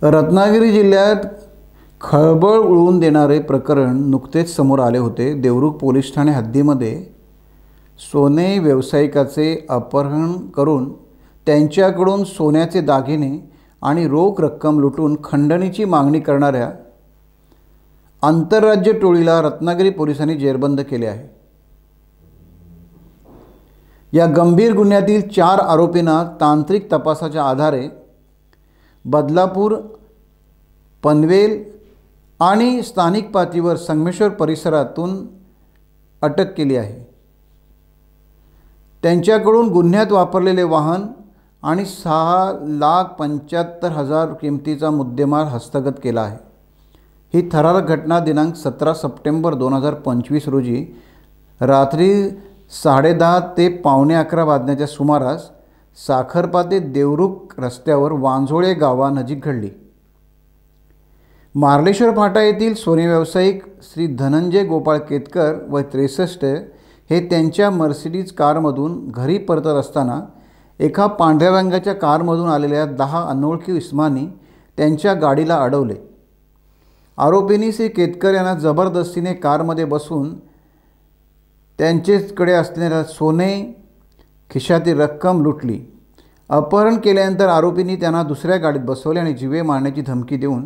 रत्नागिरी जिल्ह्यात खळबळ उडवून देणारे प्रकरण नुकतेच समोर आले होते। देवरुख पोलीस ठाणे हद्दीमध्ये सोने व्यावसायिकाचे अपहरण करून त्यांच्याकडून सोन्याचे दागिने आणि रोख रक्कम लुटून खंडणीची मागणी करणाऱ्या आंतरराज्य टोळीला रत्नागिरी पोलिसांनी जेरबंद केले आहे। या गंभीर गुन्ह्यातील 4 आरोपींना तांत्रिक तपासाच्या आधारे बदलापूर, पनवेल आणि स्थानिक पातळीवर संगमेश्वर परिसरातून अटक केली आहे। त्यांच्याकडून गुन्ह्यात वापरलेले वाहन आणि 6,75,000 किमतीचा मुद्देमाल हस्तगत केला आहे। ही थरारक घटना दिनांक 17 सप्टेंबर 2025 रोजी रात्री 10:30 ते पावणे 11 वाजण्याच्या सुमारास साखरपा ते देवरुख रस्त्यावर वांझोळे गावानजीक घडली। मार्लेश्वर फाटा येथील सोने व्यावसायिक श्री धनंजय गोपाळ केतकर व 63 हे त्यांच्या मर्सिडीज कारमधून घरी परतत असताना एका पांढऱ्या रंगाच्या कारमधून आलेल्या 10 अनोळखी इसमांनी त्यांच्या गाडीला अडवले। आरोपींनी श्री केतकर यांना जबरदस्तीने कारमध्ये बसून त्यांच्याकडे असलेल्या सोने, खिशातील रक्कम लुटली। अपहरण केल्यानंतर आरोपींनी त्यांना दुसऱ्या गाडीत बसवले आणि जीवे मारण्याची धमकी देऊन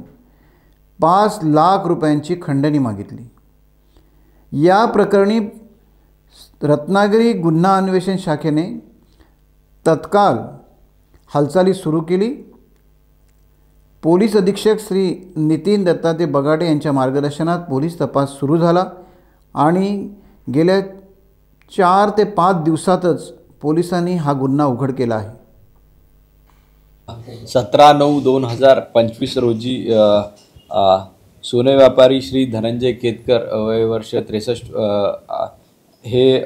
5 लाख रुपयांची खंडणी मागितली। या प्रकरणी रत्नागिरी गुन्हा अन्वेषण शाखेने तत्काळ हालचाली सुरू केली। पोलीस अधीक्षक श्री नितीन दत्तात्रय बगाटे यांच्या मार्गदर्शनात पोलीस तपास सुरू झाला आणि गेल्या 4 ते 5 दिवसातच पोलिसांनी हा गुन्हा उघड केला आहे। 17/9/2025 रोजी सोने व्यापारी श्री धनंजय केतकर वय वर्ष 63 हे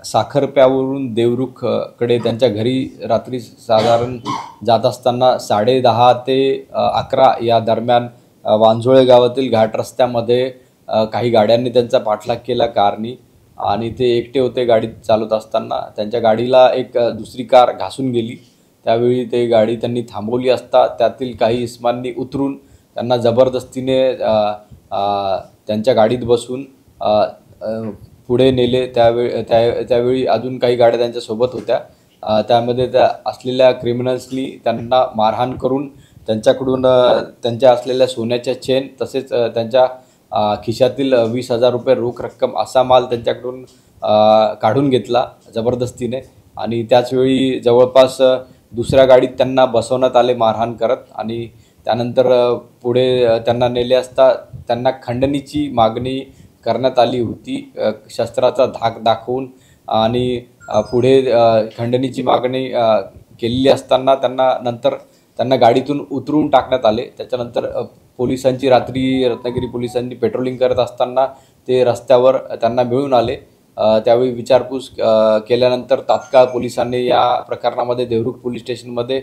साखरप्यावरून देवरुख कडे त्यांच्या घरी रात्री साधारण जात असताना 10:30 ते 11 या दरम्यान वांझोळे गावातील घाट रस्त्यामध्ये काही गाड्यांनी त्यांचा पाठलाग केला कारनी आणि ते एकटे होते। गाडी चालवत असताना त्यांच्या गाडीला एक दुसरी कार घासून गेली। त्यावेळी ते गाडी त्यांनी थांबवली असता त्यातील काही इसमांनी उतरून त्यांना जबरदस्तीने त्यांच्या गाडीत बसून पुढे नेले। त्यावेळी अजून काही गाड्या त्यांच्या सोबत होत्या। त्यामध्ये त्या असलेल्या क्रिमिनल्सनी त्यांना मारहाण करून त्यांच्याकडून त्यांच्या असलेल्या सोन्याच्या चेन तसेच त्यांच्या खिशातील 20,000 रुपये रोख रक्कम असा माल त्यांच्याकडून काढून घेतला जबरदस्तीने आणि त्याचवेळी जवळपास दुसऱ्या गाडीत त्यांना बसवण्यात आले मारहाण करत आणि त्यानंतर पुढे त्यांना नेले असता त्यांना खंडणीची मागणी करण्यात आली होती शस्त्राचा धाक दाखवून आणि पुढे खंडणीची मागणी केलेली असताना त्यांना गाडीतून उतरून टाकण्यात आले। त्याच्यानंतर पोलिसांची रात्री रत्नागिरी पोलिसांनी पेट्रोलिंग करत असताना ते रस्त्यावर त्यांना मिळून आले। त्यावेळी विचारपूस केल्यानंतर तात्काळ पोलिसांनी या प्रकरणामध्ये देवरुख पोलीस स्टेशनमध्ये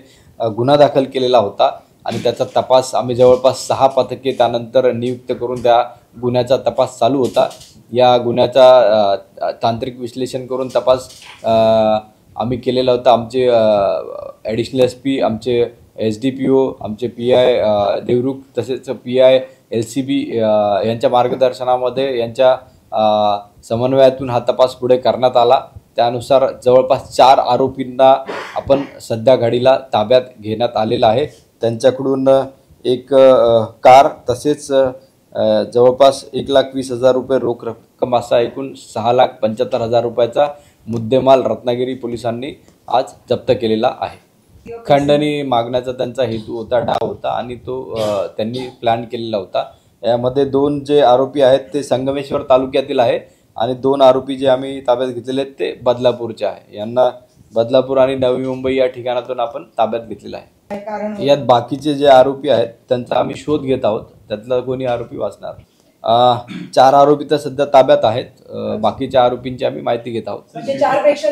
गुन्हा दाखल केलेला होता आणि त्याचा तपास आम्ही जवळपास 6 पथके त्यानंतर नियुक्त करून त्या गुन्ह्याचा तपास चालू होता। या गुन्ह्याचा तांत्रिक विश्लेषण करून तपास आम्ही केलेला होता। आमचे ॲडिशनल SP, आमचे SDPO, आमचे PI देवरुख तसेच PI LCB यांच्या मार्गदर्शनामध्ये यांच्या समन्वयातून हा तपास पुढे करण्यात आला। त्यानुसार जवळपास 4 आरोपींना आपण सध्या घडीला ताब्यात घेण्यात आलेला आहे। त्यांच्याकडून एक कार तसेच जवळपास 1,20,000 रुपये रोख रक्कम असा एकूण 6,75,000 रुपयाचा मुद्देमाल रत्नागिरी पोलिसांनी आज जप्त केलेला आहे। खंडणी मागण्याचा त्यांचा हेतू होता, डाव होता आणि तो त्यांनी प्लॅन केलेला होता। यामध्ये 2 जे आरोपी आहेत ते संगमेश्वर तालुक्यातील आहे आणि 2 आरोपी जे आम्ही ताब्यात घेतलेले आहेत ते बदलापूरचे आहे। यांना बदलापूर आणि नवी मुंबई या ठिकाणातून आपण ताब्यात घेतलेला आहे। यात बाकीचे जे आरोपी आहेत त्यांचा आम्ही शोध घेत आहोत, त्यातला कोणी आरोपी वाचणार। 4 आरोपी तर सध्या ताब्यात आहेत, बाकीच्या आरोपींची आम्ही माहिती घेत आहोत। 4 पेक्षा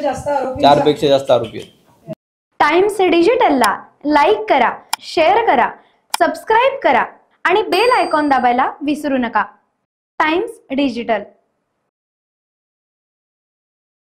जास्त आरोपी आहेत। टाइम्स डिजिटलला लाईक करा, शेअर करा, सबस्क्राईब करा आणि बेल आयकॉन दाबायला विसरू नका। Times digital.